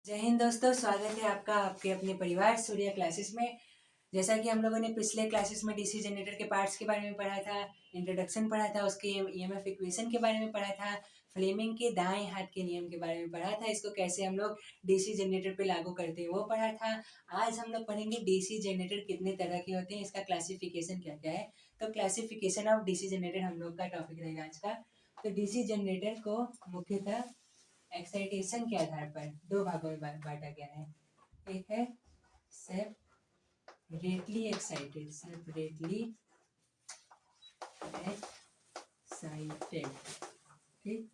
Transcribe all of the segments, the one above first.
जय हिंद दोस्तों, स्वागत है आपका आपके अपने परिवार सूर्या क्लासेस में। जैसा कि हम लोगों ने पिछले क्लासेस में डीसी जनरेटर के पार्ट्स के बारे में पढ़ा था, इंट्रोडक्शन पढ़ा था, उसके ईएमएफ इक्वेशन के बारे में पढ़ा था, फ्लेमिंग के दाएं हाथ के नियम के बारे में पढ़ा था, इसको कैसे हम लोग डीसी जनरेटर पे लागू करते हैं वो पढ़ा था। आज हम लोग पढ़ेंगे डीसी जनरेटर कितने तरह के होते हैं, इसका क्लासिफिकेशन क्या क्या है। तो क्लासिफिकेशन ऑफ डीसी जनरेटर हम लोग का टॉपिक रहेगा आज का। तो डीसी जनरेटर को मुख्यतः एक्साइटेशन के आधार पर दो भागों में बांटा गया है। एक है सेपरेटली एक्साइटेड, ठीक।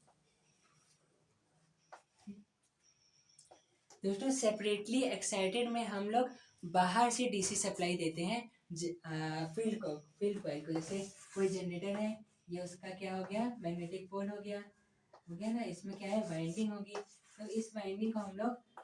दोस्तों, सेपरेटली एक्साइटेड में हम लोग बाहर से डीसी सप्लाई देते हैं फील्ड कॉइल को। जैसे कोई जनरेटर है, ये उसका क्या हो गया, मैग्नेटिक पोल हो गया ना। इसमें क्या है, वाइंडिंग होगी। तो इस वाइंडिंग को हम लोग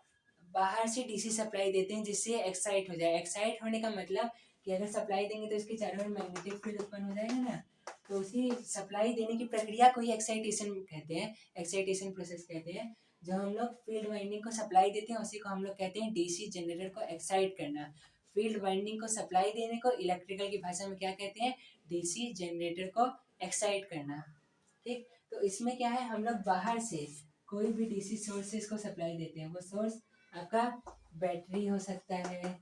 बाहर से डीसी सप्लाई देते हैं जिससे एक्साइट हो जाए। एक्साइट होने का मतलब कि अगर सप्लाई देंगे तो इसके चारों ओर मैग्नेटिक फील्ड उत्पन्न हो जाएगा ना। तो उसी सप्लाई देने की प्रक्रिया को ही एक्साइटेशन कहते हैं, एक्साइटेशन प्रोसेस कहते हैं। जो हम लोग फील्ड वाइंडिंग को सप्लाई देते हैं उसी को हम लोग कहते हैं डीसी जनरेटर को एक्साइट करना। फील्ड वाइंडिंग को सप्लाई देने को इलेक्ट्रिकल की भाषा में क्या कहते हैं, डीसी जनरेटर को एक्साइट करना। ठीक। तो इसमें क्या है, हम लोग बाहर से कोई भी डीसी सोर्सेस को सप्लाई देते हैं। वो सोर्स आपका बैटरी हो सकता है,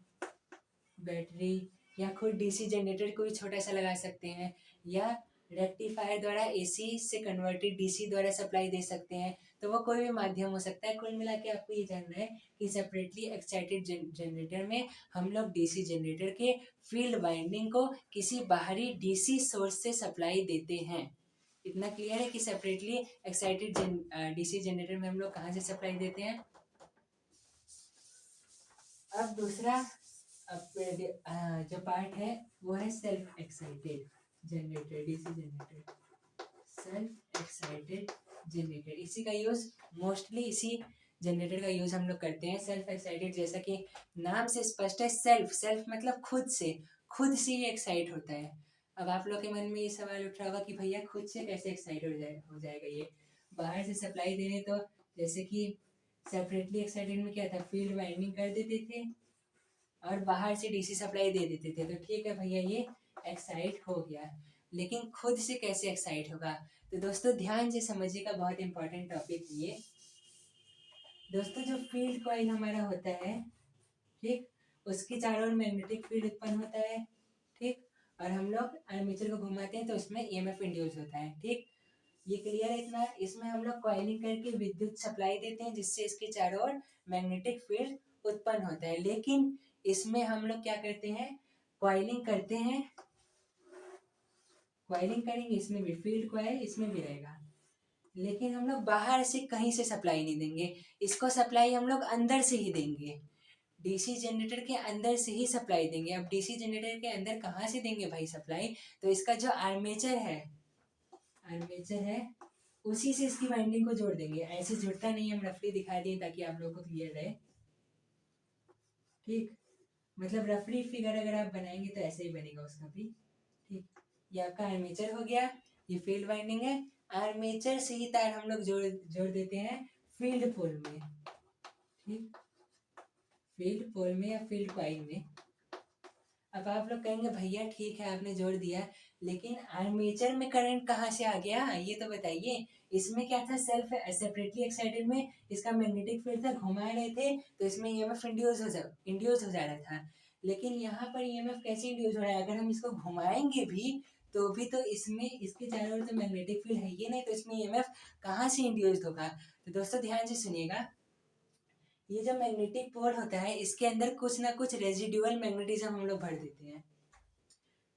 बैटरी, या खुद डीसी जनरेटर को भी छोटा सा लगा सकते हैं, या रेक्टिफायर द्वारा एसी से कन्वर्टेड डीसी द्वारा सप्लाई दे सकते हैं। तो वो कोई भी माध्यम हो सकता है। कुल मिला के आपको ये जानना है कि सेपरेटली एक्साइटेड जनरेटर में हम लोग डीसी जनरेटर के फील्ड वाइंडिंग को किसी बाहरी डीसी सोर्स से सप्लाई देते हैं। इतना क्लियर है कि सेपरेटली एक्साइटेड डीसी जनरेटर में हम लोग कहाँ से सप्लाई देते हैं। अब दूसरा जो पार्ट है वो है self excited generator, DC generator, self excited generator. इसी का यूज मोस्टली इसी जनरेटर का यूज हम लोग करते हैं। सेल्फ एक्साइटेड, जैसा कि नाम से स्पष्ट है, सेल्फ मतलब खुद से ही एक्साइट होता है। अब आप लोग के मन में ये सवाल उठ रहा होगा कि भैया खुद से कैसे एक्साइट हो जाएगा ये, बाहर से सप्लाई देने। तो जैसे कि सेपरेटली एक्साइटेड में क्या था, फील्ड वाइंडिंग कर देते थे और बाहर से डीसी सप्लाई दे देते थे। तो ठीक है भैया, ये एक्साइट हो गया। लेकिन खुद से कैसे एक्साइट होगा, तो दोस्तों ध्यान से समझिएगा, बहुत इंपॉर्टेंट टॉपिक ये। दोस्तों, जो फील्ड कॉइल हमारा होता है, ठीक, उसके चारों ओर मैग्नेटिक फील्ड उत्पन्न होता है, ठीक, और हम लोग आर्मेचर को घुमाते हैं तो उसमें ईएमएफ इंड्यूस होता है। ठीक, ये क्लियर है इतना। इसमें हम लोग कॉइलिंग करके विद्युत सप्लाई देते हैं जिससे इसके चारों ओर मैग्नेटिक फील्ड उत्पन्न होता है। लेकिन इसमें हम लोग क्या करते हैं, कॉइलिंग करते हैं, कॉइलिंग करेंगे, इसमें भी फील्ड कॉइल इसमें भी रहेगा, लेकिन हम लोग बाहर से कहीं से सप्लाई नहीं देंगे। इसको सप्लाई हम लोग अंदर से ही देंगे, डीसी जनरेटर के अंदर से ही सप्लाई देंगे। अब डीसी जनरेटर के अंदर कहाँ से देंगे भाई सप्लाई, तो इसका जो आर्मेचर है उसी से इसकी वाइंडिंग को जोड़ देंगे। ऐसे जुड़ता नहीं, हम रफली दिखा दिए ताकि आप लोगों को क्लियर रहे। ठीक, मतलब रफली फिगर अगर आप बनाएंगे तो ऐसे ही बनेगा उसका भी। ठीक, ये आपका आर्मेचर हो गया, ये फील्ड वाइंडिंग है। आर्मेचर से ही तार हम लोग जोड़ देते हैं फील्ड पोल में। ठीक, फील्ड पोल में या फील्ड कॉइल में। अब आप लोग कहेंगे भैया ठीक है आपने जोड़ दिया, लेकिन आर्मेचर में करंट कहाँ से आ गया, ये तो बताइए। इसमें क्या था, सेपरेटली एक्साइटेड में इसका मैग्नेटिक फील्ड था, घुमा रहे थे तो इसमें ईएमएफ इंड्यूस हो जा रहा था। लेकिन यहाँ पर ईएमएफ कैसे इंड्यूस हो रहा है, अगर हम इसको घुमाएंगे भी तो इसमें इसके चारों ओर तो मैग्नेटिक फील्ड है ही नहीं, तो इसमें ईएमएफ कहाँ से इंड्यूस होगा। तो दोस्तों ध्यान से सुनिएगा, ये जो मैग्नेटिक पोल होता है इसके अंदर कुछ ना कुछ रेजिडुअल मैग्नेटिज्म हम लोग भर देते हैं।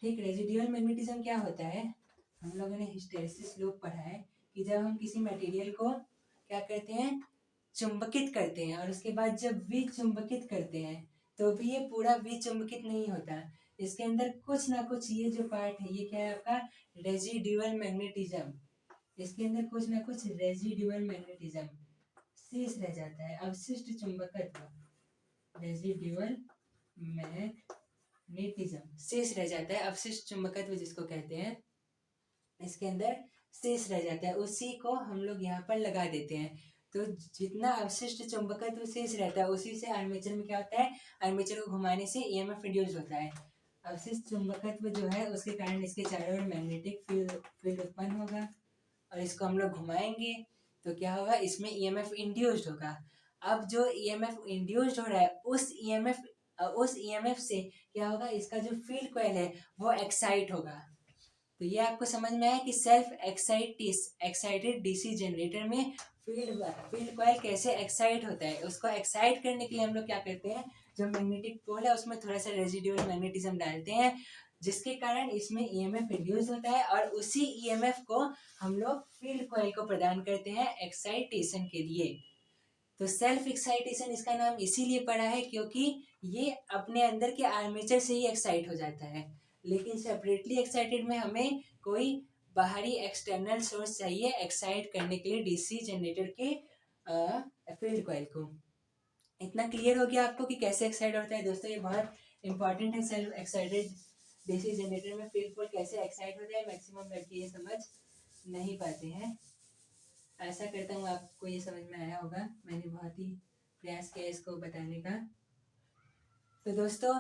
ठीक, रेजिडुअल मैग्नेटिज्म क्या होता है, हम लोगों ने हिस्टेरेसिस लूप पढ़ा है कि जब हम किसी मटेरियल को क्या करते हैं, चुंबकित करते हैं, और उसके बाद जब विचुंबकित करते हैं तो भी ये पूरा विचुंबकित नहीं होता। इसके अंदर कुछ ना कुछ, ये जो पार्ट है ये क्या है आपका, रेजिडुअल मैग्नेटिज्म। इसके अंदर कुछ ना कुछ रेजिडुअल मैग्नेटिज्म शेष रह जाता है, अवशिष्ट चुंबकत्व, रेजिडुअल मैग्नेटिज्म शेष रह जाता है, अवशिष्ट चुंबकत्व जिसको कहते हैं, इसके अंदर शेष रह जाता है। उसी को हम लोग यहाँ पर लगा देते हैं। तो जितना अवशिष्ट चुंबकत्व शेष रहता है उसी से आर्मेचर में क्या होता है, आर्मेचर को घुमाने से ईएमएफ इंड्यूस होता है। अवशिष्ट चुंबकत्व जो है उसके कारण इसके चारों ओर मैग्नेटिक फील्ड उत्पन्न होगा और इसको हम लोग घुमाएंगे तो क्या होगा, इसमें ईएमएफ इंड्यूस्ड होगा। अब जो ईएमएफ इंड्यूस्ड हो रहा है उस ईएमएफ से क्या होगा, इसका जो फील्ड कॉइल है वो एक्साइट होगा। तो ये आपको समझ में आया कि सेल्फ एक्साइटेड डीसी जनरेटर में फील्ड कॉइल कैसे एक्साइट होता है। उसको एक्साइट करने के लिए हम लोग क्या करते हैं, जो मैग्नेटिक पोल है उसमें थोड़ा सा रेजिडुअल मैग्नेटिज्म डालते हैं जिसके कारण इसमें ईएमएफ इंड्यूस होता है और उसी ईएमएफ को हम लोग फील्ड कॉइल को प्रदान करते हैं एक्साइटेशन के लिए। तो सेल्फ एक्साइटेशन इसका नाम इसीलिए पड़ा है क्योंकि ये अपने अंदर के आर्मेचर से ही एक्साइट हो जाता है, लेकिन सेपरेटली एक्साइटेड में हमें कोई बाहरी एक्सटर्नल सोर्स चाहिए एक्साइट करने के लिए डीसी जनरेटर के फील्ड कॉइल को। इतना क्लियर हो गया आपको कि कैसे एक्साइट होता है दोस्तों, ये बहुत इंपॉर्टेंट है। सेल्फ एक्साइटेड डीसी जनरेटर में फील्ड कॉइल कैसे एक्साइट होता है, मैक्सिमम लड़के ये समझ नहीं पाते हैं। ऐसा करता हूँ आपको ये समझ में आया होगा, मैंने बहुत ही प्रयास किया इसको बताने का। तो दोस्तों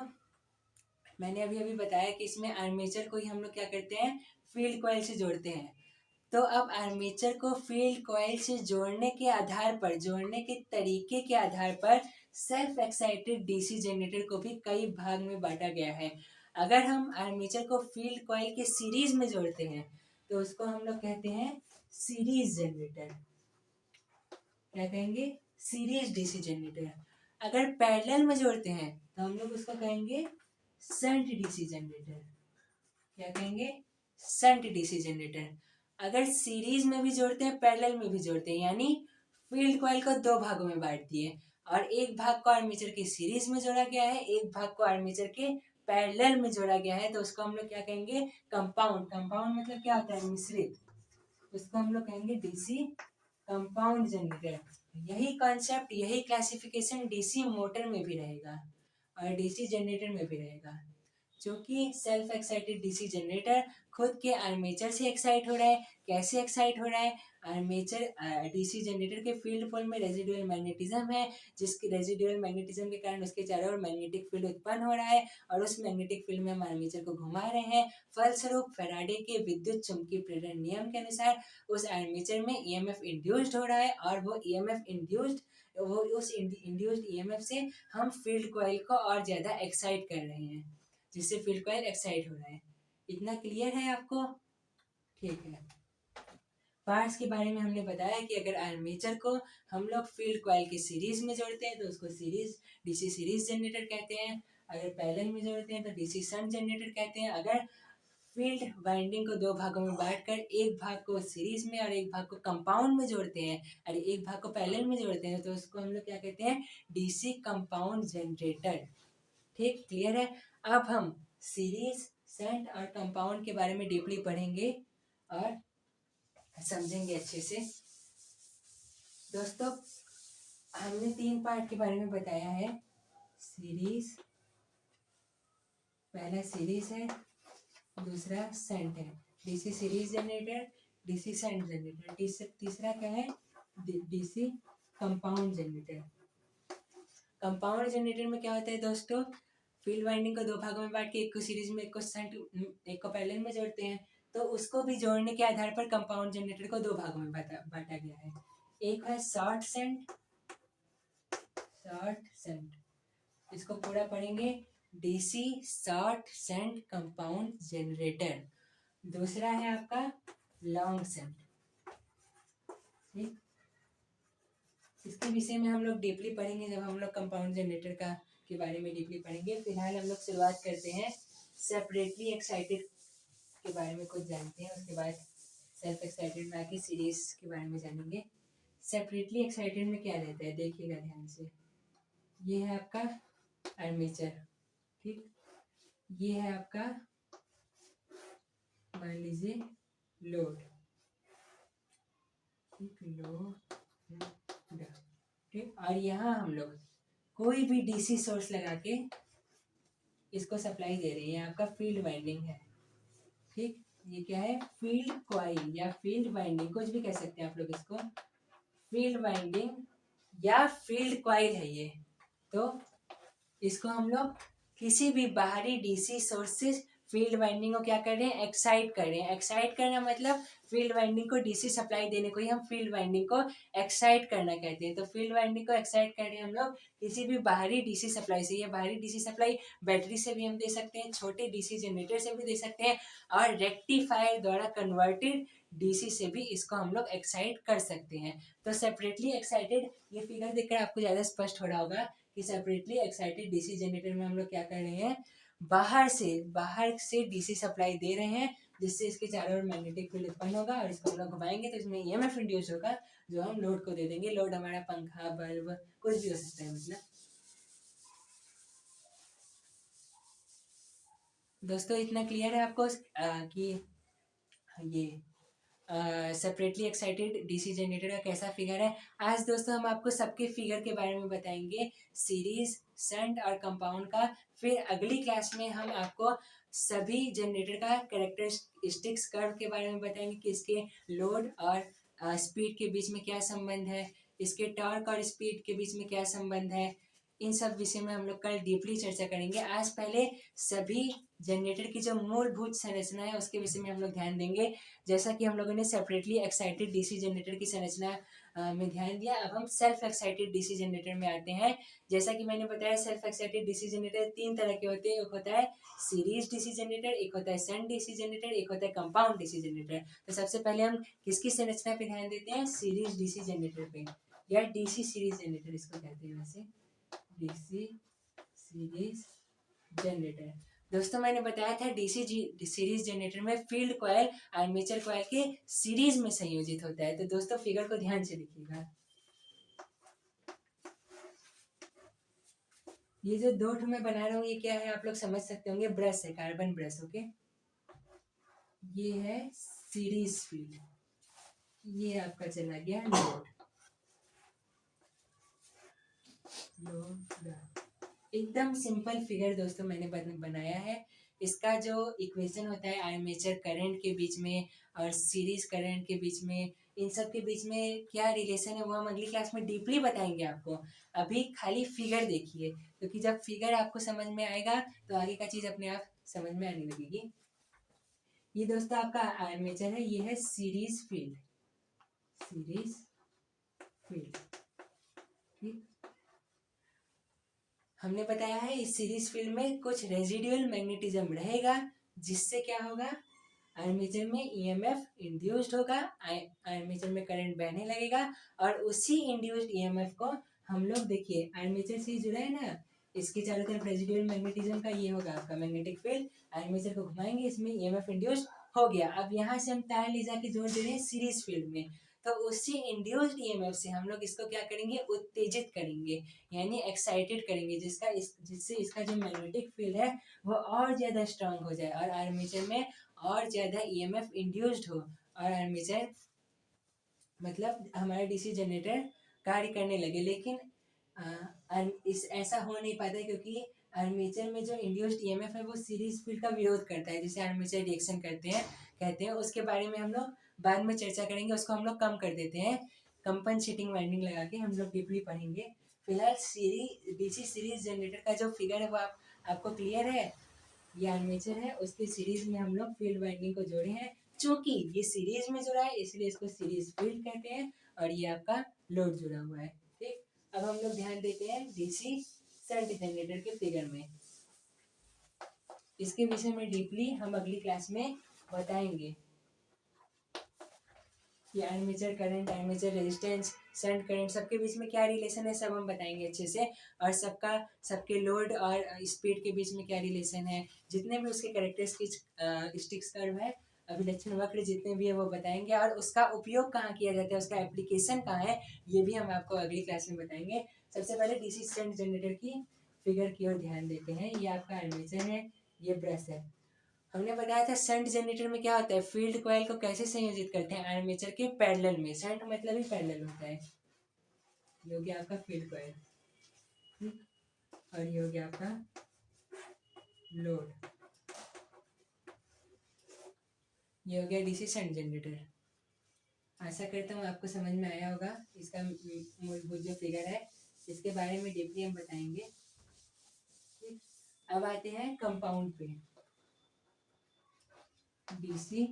मैंने अभी अभी बताया कि इसमें आर्मेचर को ही हम लोग क्या करते हैं, फील्ड कॉइल से जोड़ते हैं। तो अब आर्मेचर को फील्ड कॉइल से जोड़ने के आधार पर, जोड़ने के तरीके के आधार पर सेल्फ एक्साइटेड डीसी जनरेटर को भी कई भाग में बांटा गया है। अगर हम आर्मेचर को फील्ड कॉइल के सीरीज में जोड़ते हैं तो उसको हम लोग कहते हैं सीरीज जनरेटर। क्या कहेंगे, सीरीज डीसी जनरेटर। अगर पैरेलल में जोड़ते हैं तो हम लोग उसको कहेंगे शंट डीसी जनरेटर। क्या कहेंगे, शंट डीसी जनरेटर। अगर सीरीज में भी जोड़ते हैं पैरेलल में भी जोड़ते हैं, यानी फील्ड कॉइल को दो भागों में बांट दिए और एक भाग को आर्मेचर के सीरीज में जोड़ा गया है, एक भाग को आर्मेचर के पैरेलल में जोड़ा गया है, तो उसको हम लोग क्या कहेंगे, कंपाउंड। कंपाउंड मतलब क्या होता है, मिश्रित। उसको हम लोग कहेंगे डीसी कंपाउंड जनरेटर। यही कॉन्सेप्ट, यही क्लासिफिकेशन डीसी मोटर में भी रहेगा और डीसी जनरेटर में भी रहेगा। क्योंकि सेल्फ एक्साइटेड डीसी जनरेटर खुद के आर्मेचर से एक्साइट हो रहा है। कैसे एक्साइट हो रहा है, आर्मेचर डीसी जनरेटर के फील्ड पोल में रेजिडुअल मैग्नेटिज्म है, जिसके रेजिडुअल मैग्नेटिज्म के कारण उसके चारों ओर मैग्नेटिक फील्ड उत्पन्न हो रहा है और उस मैग्नेटिक फील्ड में हम आर्मेचर को घुमा रहे हैं। फलस्वरूप फैराडे के विद्युत चुंबकीय प्रेरण नियम के अनुसार उस आर्मेचर में ईएमएफ इंड्यूस्ड हो रहा है और वो ईएमएफ उस इंड्यूस्ड ईएमएफ से हम फील्ड कॉइल को और ज्यादा एक्साइट कर रहे हैं, जिससे फील्ड कॉइल एक्साइट हो रहा है। इतना क्लियर है आपको? ठीक है। पार्ट्स के बारे में हमने बताया कि अगर आर्मेचर को हम लोग फील्ड कॉइल के सीरीज में जोड़ते हैं तो उसको डीसी सीरीज जनरेटर कहते हैं। अगर पैरेलल में जोड़ते हैं तो डीसी शंट जनरेटर कहते हैं। अगर फील्ड वाइंडिंग को दो भागों में बांटकर एक भाग को सीरीज में और एक भाग को कंपाउंड में जोड़ते हैं और एक भाग को पैरेलल में जोड़ते हैं तो उसको हम लोग क्या कहते हैं, डीसी कंपाउंड जनरेटर। ठीक, क्लियर है? अब हम सीरीज, शंट और कंपाउंड के बारे में डीपली पढ़ेंगे और समझेंगे अच्छे से। दोस्तों हमने 3 पार्ट के बारे में बताया है। सीरीज, पहला सीरीज है, दूसरा शंट है, DC series generator, DC shunt generator. तीसरा क्या है, DC compound generator. Compound generator में क्या होता है दोस्तों, फील्ड वाइंडिंग को दो भागों में बांट के एक को सीरीज में, एक को शंट, एक को पैरेलल में जोड़ते हैं। तो उसको भी जोड़ने के आधार पर कंपाउंड जनरेटर को दो भागों में बांटा गया है। एक है शॉर्ट शंट, इसको पूरा पढ़ेंगे, DC short shunt compound generator. दूसरा है आपका लॉन्ग शंट। ठीक, इसके विषय में हम लोग डीपली पढ़ेंगे जब हम लोग कंपाउंड जनरेटर के बारे में डीपली पढ़ेंगे। फिलहाल हम लोग शुरुआत करते हैं सेपरेटली एक्साइटेड के बारे में कुछ जानते हैं, उसके बाद सेल्फ एक्साइटेड में आके सीरीज के बारे में जानेंगे। सेपरेटली एक्साइटेड में क्या रहता है, देखिएगा ध्यान से। ये है आपका आर्मेचर, ठीक, ये है आपका मान लीजिए लोड, ठीक, लोड, ठीक, और यहाँ हम लोग कोई भी डीसी सोर्स लगा के इसको सप्लाई दे रहे हैं। आपका फील्ड वाइंडिंग है, ठीक, ये क्या है, फील्ड कॉइल या फील्ड वाइंडिंग, कुछ भी कह सकते हैं आप लोग इसको। फील्ड वाइंडिंग या फील्ड कॉइल है ये। तो इसको हम लोग किसी भी बाहरी डीसी सोर्स से फील्ड वाइंडिंग को क्या कर रहे हैं, एक्साइट कर रहे हैं। एक्साइट करना मतलब फील्ड वाइंडिंग को डीसी सप्लाई देने को ही हम फील्ड वाइंडिंग को एक्साइट करना कहते हैं। तो फील्ड वाइंडिंग को एक्साइट कर रहे हैं हम लोग किसी भी बाहरी डीसी सप्लाई से। ये बाहरी डीसी सप्लाई बैटरी से भी हम दे सकते हैं, छोटे डीसी जनरेटर से भी दे सकते हैं, और रेक्टिफायर द्वारा कन्वर्टेड डीसी से भी इसको हम लोग एक्साइट कर सकते हैं। तो सेपरेटली एक्साइटेड, ये फिगर देखकर आपको ज़्यादा स्पष्ट हो रहा होगा कि सेपरेटली एक्साइटेड डीसी जनरेटर में हम लोग क्या कर रहे हैं, बाहर से डीसी सप्लाई दे रहे हैं, जिससे इसके चारों ओर मैग्नेटिक फील्ड उत्पन्न होगा, और इसको हम लोग घुमाएंगे तो इसमें ईएमएफ इंड्यूस होगा, जो हम लोड को दे देंगे। लोड हमारा पंखा, बल्ब, कुछ भी हो सकता है। मतलब दोस्तों इतना क्लियर है आपको कि ये सेपरेटली एक्साइटेड डीसी जनरेटर का कैसा फिगर है। आज दोस्तों हम आपको सबके फिगर के बारे में बताएंगे, सीरीज, शंट और कंपाउंड का। फिर अगली क्लास में हम आपको सभी जनरेटर का कैरेक्टरिस्टिक्स कर्व के बारे में बताएंगे कि इसके लोड और स्पीड के बीच में क्या संबंध है, इसके टॉर्क और स्पीड के बीच में क्या संबंध है। इन सब विषय में हम लोग कल डीपली चर्चा करेंगे। आज पहले सभी जनरेटर की जो मूलभूत संरचना है उसके विषय में हम लोग ध्यान देंगे। जैसा कि हम लोगों ने सेपरेटली एक्साइटेड डीसी जनरेटर की संरचना में ध्यान दिया, अब हम सेल्फ एक्साइटेड डीसी जनरेटर में आते हैं। जैसा कि मैंने बताया, सेल्फ एक्साइटेड डीसी जनरेटर तीन तरह के होते हैं। एक होता है सीरीज डीसी जनरेटर, एक होता है शंट डीसी जनरेटर, एक होता है कंपाउंड डीसी जनरेटर। तो सबसे पहले हम किसकी संरचना पे ध्यान देते हैं, सीरीज डीसी जनरेटर पे, या डीसी सीरीज जनरेटर इसको कहते हैं वैसे, डीसी सीरीज जनरेटर। दोस्तों मैंने बताया था डीसी सीरीज जनरेटर में फील्ड कॉइल आर्मेचर कॉइल के सीरीज में संयोजित होता है। तो दोस्तों फिगर को ध्यान से देखिएगा। ये जो दो ठो मैं बना रहा हूँ ये क्या है आप लोग समझ सकते होंगे, ब्रश है, कार्बन ब्रश। ओके, ये है सीरीज फील्ड, ये आपका चला गया लोड। एकदम सिंपल फिगर दोस्तों मैंने बनाया है। इसका जो इक्वेशन होता है आर्मेचर करंट के बीच में और सीरीज करंट के बीच में, इन सब के बीच में क्या रिलेशन है वो हम अगली क्लास में डीपली बताएंगे आपको। अभी खाली फिगर देखिए, क्योंकि जब फिगर आपको समझ में आएगा तो आगे का चीज़ अपने आप समझ में आने लगेगी। ये दोस्तों आपका आर्मेचर है, ये है सीरीज फील्ड, सीरीज फील्ड। ठीक, हमने बताया है इस सीरीज फील्ड में कुछ रेजिडुअल मैग्नेटिज्म रहेगा, जिससे क्या होगा, आर्मेचर में ईएमएफ इंड्यूस्ड होगा, आर्मेचर में करंट बहने लगेगा, और उसी इंड्यूस्ड ईएमएफ को हम लोग, देखिए आर्मेचर से जुड़ा है ना, इसके चारों तरफ रेजिडुअल मैग्नेटिज्म का ये होगा आपका मैग्नेटिक फील्ड। आर्मेचर को घुमाएंगे, इसमें ईएमएफ इंड्यूस्ड हो गया। अब यहाँ से हम तार ले जाके जोड़ दे रहे हैं सीरीज फील्ड में, तो उसी इंड्यूस्ड ईएमएफ से हम लोग इसको क्या करेंगे, उत्तेजित करेंगे, यानी एक्साइटेड करेंगे, जिससे इसका जो मैग्नेटिक फील्ड है वो और ज़्यादा स्ट्रांग हो जाए और आर्मेचर में और ज़्यादा ईएमएफ इंड्यूस्ड हो, और आर्मेचर मतलब हमारा डीसी जनरेटर कार्य करने लगे। लेकिन इस ऐसा हो नहीं पाता क्योंकि आर्मेचर में जो इंड्यूस्ड ईएमएफ है वो सीरीज फील्ड का विरोध करता है, जिसे आर्मेचर रिएक्शन करते हैं कहते हैं। उसके बारे में हम लोग बाद में चर्चा करेंगे, उसको हम लोग कम कर देते हैं, कंपनसेटिंग वाइंडिंग लगा के हम लोग डीपली पढ़ेंगे। फिलहाल डीसी सीरीज जनरेटर का जो फिगर है वो आपको क्लियर है। ये आर्मेचर है, उसके सीरीज में हम लोग फील्ड वाइंडिंग को जोड़े हैं। चूंकि ये सीरीज में जुड़ा है इसलिए इसको सीरीज फील्ड कहते हैं, और ये आपका लोड जुड़ा हुआ है। ठीक, अब हम लोग ध्यान देते हैं डीसी शंट जनरेटर के फिगर में। इसके विषय में डीपली हम अगली क्लास में बताएंगे कि armature current, armature resistance, shunt current सबके बीच में क्या रिलेशन है, सब हम बताएंगे अच्छे से। और सबके लोड और स्पीड के बीच में क्या रिलेशन है, जितने भी उसके कैरेक्टरिस्टिक्स कर्व है, अभिलक्षण वक्र जितने भी है वो बताएंगे, और उसका उपयोग कहाँ किया जाता है, उसका एप्लीकेशन कहाँ है, ये भी हम आपको अगली क्लास में बताएंगे। सबसे पहले डीसी शंट जनरेटर की फिगर की ओर ध्यान देते हैं। ये आपका आर्मेचर है, ये ब्रश है। हमने बताया था शंट जनरेटर में क्या होता है, फील्ड कॉइल को कैसे संयोजित करते हैं, आर्मेचर के पैरेलल में। शंट मतलब ही पैरेलल होता है। ये हो गया आपका फील्ड कॉइल, और ये हो गया आपका लोड, ये हो गया डीसी शंट जनरेटर। आशा करता हूँ आपको समझ में आया होगा। इसका मूलभूत जो फिगर है इसके बारे में डीपली हम बताएंगे। ठीक, अब आते हैं कंपाउंड पे। DC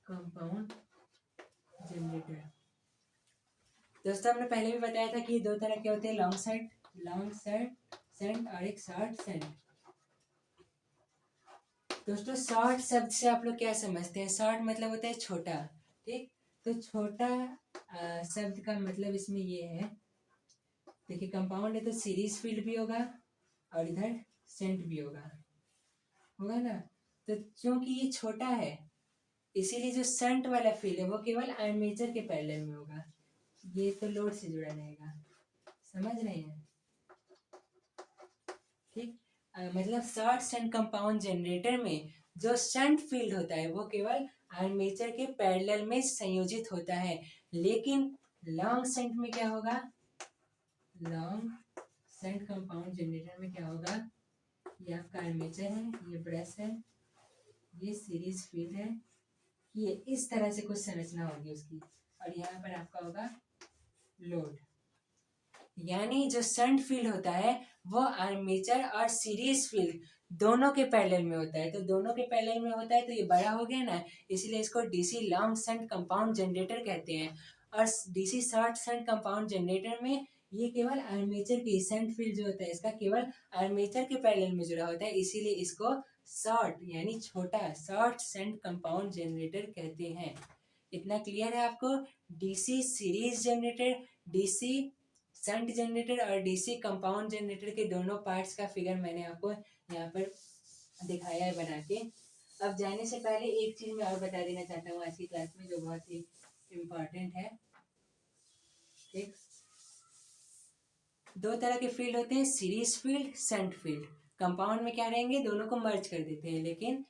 compound generator. दोस्तों हमने पहले भी बताया था कि दो तरह के होते हैं, लॉन्ग सेंट और एक शॉर्ट सेंट। दोस्तों शॉर्ट शब्द से आप लोग क्या समझते हैं? शॉर्ट मतलब होता है छोटा। ठीक, तो छोटा शब्द का मतलब इसमें ये है, देखिए कंपाउंड है तो सीरीज फील्ड भी होगा और इधर सेंट भी होगा ना। तो क्योंकि ये छोटा है इसीलिए जो सेंट वाला फील्ड है वो केवल आर्मेचर के पैरेलल में होगा। ये तो लोड से जुड़ा रहेगा, समझ रहे हैं? ठीक, मतलब शॉर्ट शंट कंपाउंड जनरेटर में जो शंट फील्ड होता है वो केवल आर्मेचर के पैरेलल में संयोजित होता है। लेकिन लॉन्ग शंट में क्या होगा? लॉन्ग शंट कंपाउंड जनरेटर में क्या होगा? ये आपका आर्मेचर है, ये ब्रश है, ये सीरीज फील्ड है, ये इस तरह से कुछ संरचना होगी उसकी, और यहाँ पर आपका होगा लोड। यानी जो शंट फील्ड होता है वो आर्मेचर और सीरीज फील्ड दोनों के पैरेलल में होता है। तो दोनों के पैरेलल में होता है तो ये बड़ा हो गया ना, इसलिए इसको DC long shunt compound generator कहते हैं। और DC short shunt compound generator में ये केवल आर्मेचर की शंट फील्ड जो होता है इसका केवल आर्मेचर के पैरेलल में जुड़ा होता है, इसीलिए इसको शॉर्ट यानी छोटा शॉर्ट शंट कंपाउंड जनरेटर कहते हैं। इतना क्लियर है आपको? DC series generator, DC shunt generator और डीसी कंपाउंड जनरेटर के दोनों पार्ट्स का फिगर मैंने आपको यहाँ पर दिखाया है बना के। अब जाने से पहले एक चीज मैं और बता देना चाहता हूँ आज की क्लास में जो बहुत ही इम्पोर्टेंट है। ठीक, दो तरह के फील्ड होते हैं, series field, shunt field. Compound में क्या रहेंगे? दोनों को मर्ज कर देते हैं, लेकिन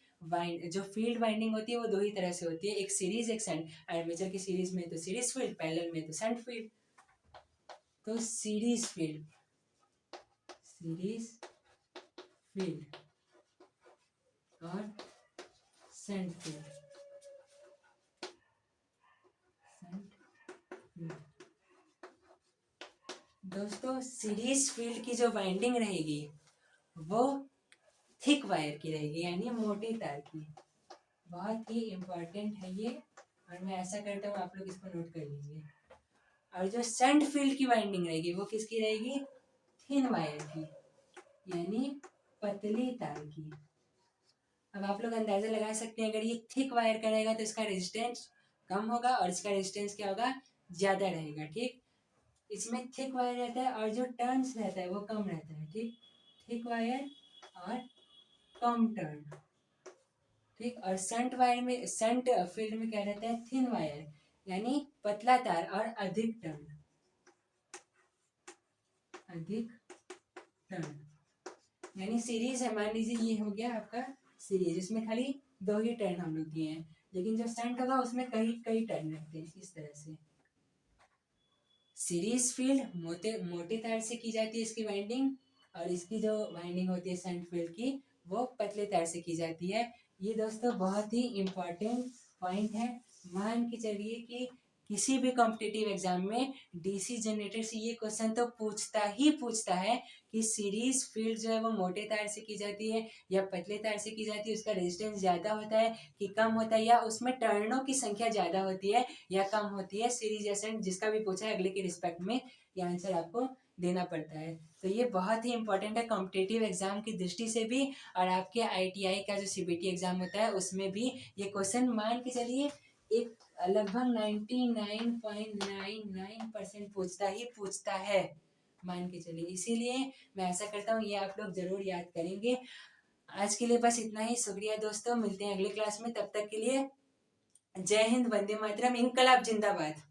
जो फील्ड वाइंडिंग होती है वो दो ही तरह से होती है, एक सीरीज एक शंट। आर्मेचर की सीरीज में तो सीरीज फील्ड, पैरेलल में तो शंट फील्ड। तो सीरीज फील्ड और शंट फील्ड। दोस्तों सीरीज फील्ड की जो वाइंडिंग रहेगी वो थिक वायर की रहेगी, यानी मोटे तार की। बहुत ही इम्पोर्टेंट है ये, और मैं ऐसा करता हूँ आप लोग इसको नोट कर लीजिए। और जो शंट फील्ड की वाइंडिंग रहेगी वो किसकी रहेगी? थिन वायर की, यानी पतली तार की। अब आप लोग अंदाजा लगा सकते हैं, अगर ये थिक वायर का रहेगा तो इसका रेजिस्टेंस कम होगा और इसका रेजिस्टेंस क्या होगा? ज्यादा रहेगा। ठीक, इसमें थिक वायर रहता है और जो टर्न्स रहता है वो कम रहता है। ठीक, थिक वायर और कम टर्न। ठीक, और शंट वायर में, शंट फील्ड में क्या रहता है? थिन वायर, यानी पतला तार और अधिक टर्न। यानी सीरीज है, मान लीजिए ये हो गया आपका सीरीज, इसमें खाली दो ही टर्न हम लोग दिए हैं, लेकिन जो शंट होगा उसमें कई टर्न रखते हैं इस तरह से। सीरीज फील्ड मोटे तार से की जाती है इसकी वाइंडिंग, और इसकी जो वाइंडिंग होती है शंट फील्ड की वो पतले तार से की जाती है। ये दोस्तों बहुत ही इम्पोर्टेंट पॉइंट है। मान के चलिए कि किसी भी कॉम्पिटिटिव एग्जाम में डीसी जनरेटर से ये क्वेश्चन तो पूछता है कि सीरीज फील्ड जो है वो मोटे तार से की जाती है या पतले तार से की जाती है, उसका रेजिस्टेंस ज्यादा होता है कि कम होता है, या उसमें टर्नों की संख्या ज्यादा होती है या कम होती है। सीरीज या शंट जिसका भी पूछा है अगले के रिस्पेक्ट में ये आंसर आपको देना पड़ता है। तो ये बहुत ही इंपॉर्टेंट है कॉम्पिटिटिव एग्जाम की दृष्टि से भी, और आपके ITI का जो CBT एग्जाम होता है उसमें भी ये क्वेश्चन मान के चलिए एक लगभग 99.99% पूछता है, मान के चलिए। इसीलिए मैं ऐसा करता हूँ ये आप लोग जरूर याद करेंगे। आज के लिए बस इतना ही। शुक्रिया दोस्तों, मिलते हैं अगले क्लास में। तब तक के लिए जय हिंद, वंदे मातरम, इनकलाब जिंदाबाद।